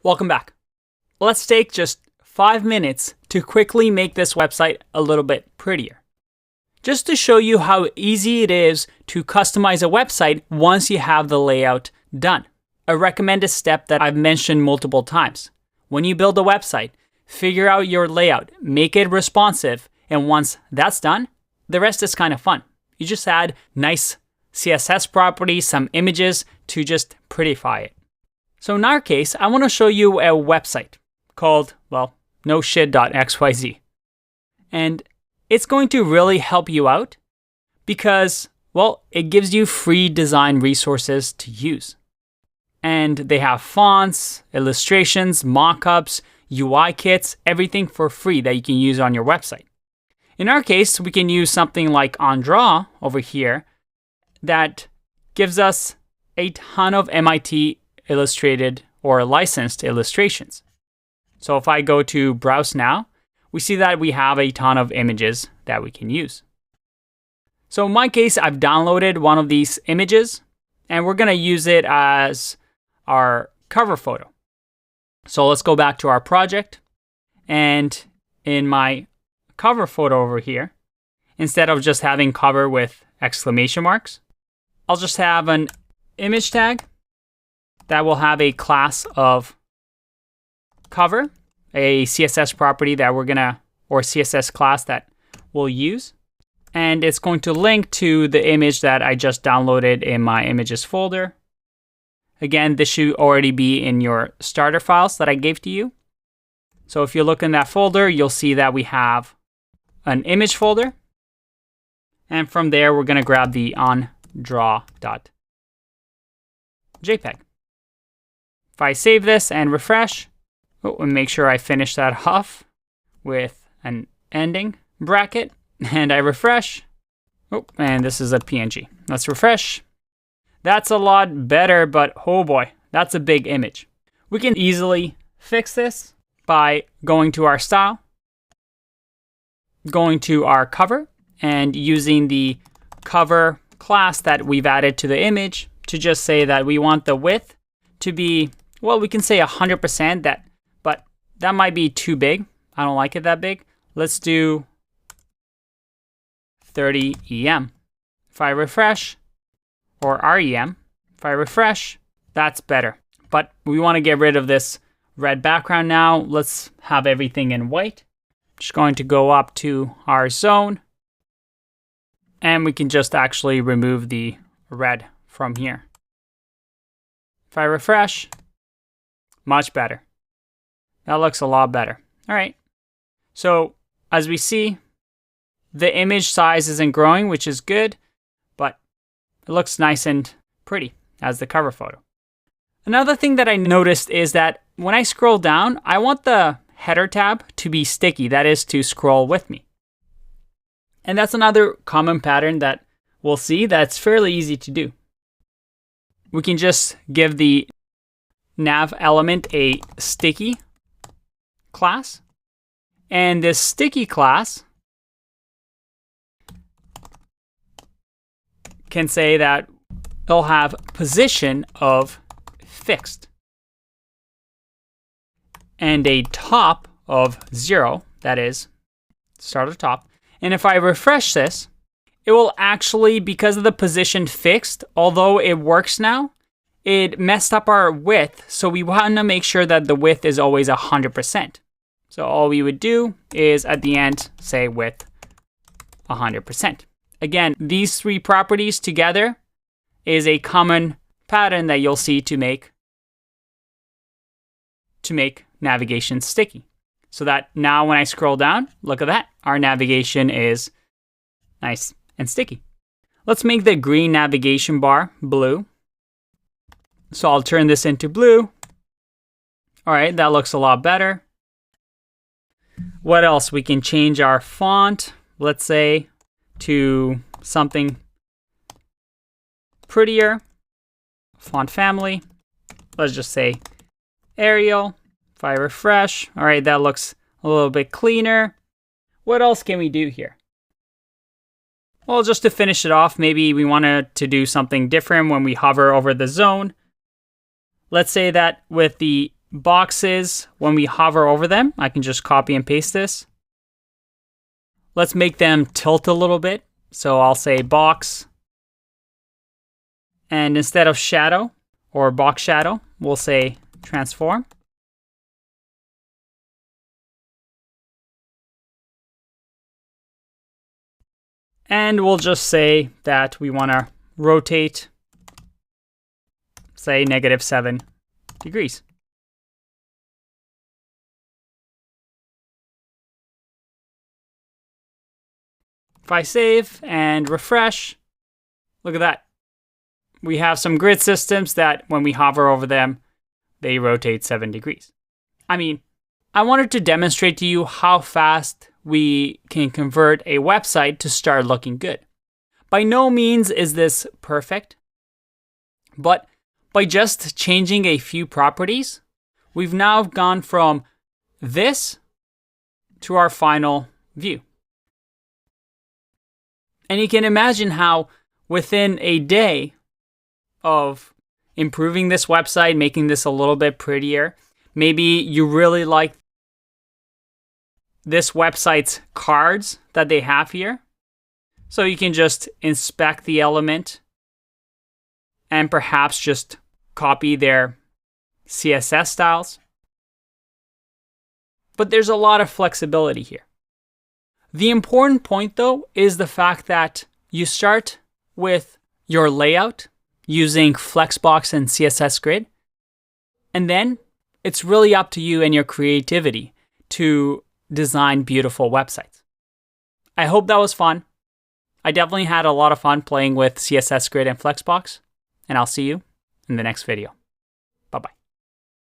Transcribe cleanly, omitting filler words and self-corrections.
Welcome back. Let's take just 5 minutes to quickly make this website a little bit prettier. Just to show you how easy it is to customize a website once you have the layout done. A recommended step that I've mentioned multiple times. When you build a website, figure out your layout, make it responsive, and once that's done, the rest is kind of fun. You just add nice CSS properties, some images to just prettify it. So in our case, I want to show you a website called, well, noshit.xyz. And it's going to really help you out because, well, it gives you free design resources to use. And they have fonts, illustrations, mockups, UI kits, everything for free that you can use on your website. In our case, we can use something like OnDraw over here that gives us a ton of MIT illustrated or licensed illustrations. So if I go to Browse Now, we see that we have a ton of images that we can use. So in my case, I've downloaded one of these images and we're going to use it as our cover photo. So let's go back to our project, and in my cover photo over here, instead of just having cover with exclamation marks, I'll just have an image tag that will have a class of cover, a CSS property that we're gonna, or CSS class that we'll use. And it's going to link to the image that I just downloaded in my images folder. Again, this should already be in your starter files that I gave to you. So if you look in that folder, you'll see that we have an image folder. And from there, we're gonna grab the onDraw.jpg. If I save this and refresh, and make sure I finish that off with an ending bracket, and I refresh, and this is a PNG. Let's refresh. That's a lot better, but oh boy, that's a big image. We can easily fix this by going to our style, going to our cover, and using the cover class that we've added to the image to just say that we want the width to be, well, we can say 100%, but that might be too big. I don't like it that big. Let's do 30 EM. If I refresh, or REM, if I refresh, that's better. But we want to get rid of this red background now. Let's have everything in white. Just going to go up to our zone, and we can just actually remove the red from here. If I refresh, much better. That looks a lot better. All right. So as we see, the image size isn't growing, which is good, but it looks nice and pretty as the cover photo. Another thing that I noticed is that when I scroll down, I want the header tab to be sticky, that is to scroll with me. And that's another common pattern that we'll see that's fairly easy to do. We can just give the nav element a sticky class, and this sticky class can say that it'll have position of fixed and a top of 0, that is, start at the top. And if I refresh this, it will actually, because of the position fixed, although it works now, it messed up our width. So we want to make sure that the width is always 100%. So all we would do is at the end say width 100%. Again, these three properties together is a common pattern that you'll see to make navigation sticky. So that now when I scroll down, look at that, our navigation is nice and sticky. Let's make the green navigation bar blue. So I'll turn this into blue. All right, that looks a lot better. What else? We can change our font, let's say, to something prettier. Font family. Let's just say Arial. If I refresh, all right, that looks a little bit cleaner. What else can we do here? Well, just to finish it off, maybe we wanted to do something different when we hover over the zone. Let's say that with the boxes, when we hover over them, I can just copy and paste this. Let's make them tilt a little bit. So I'll say box. And instead of shadow or box shadow, we'll say transform. And we'll just say that we want to rotate, say -7 degrees. If I save and refresh, look at that. We have some grid systems that when we hover over them, they rotate 7 degrees. I mean, I wanted to demonstrate to you how fast we can convert a website to start looking good. By no means is this perfect, but by just changing a few properties, we've now gone from this to our final view. And you can imagine how within a day of improving this website, making this a little bit prettier, maybe you really like this website's cards that they have here. So you can just inspect the element and perhaps just copy their CSS styles. But there's a lot of flexibility here. The important point, though, is the fact that you start with your layout using Flexbox and CSS Grid, and then it's really up to you and your creativity to design beautiful websites. I hope that was fun. I definitely had a lot of fun playing with CSS Grid and Flexbox, and I'll see you in the next video.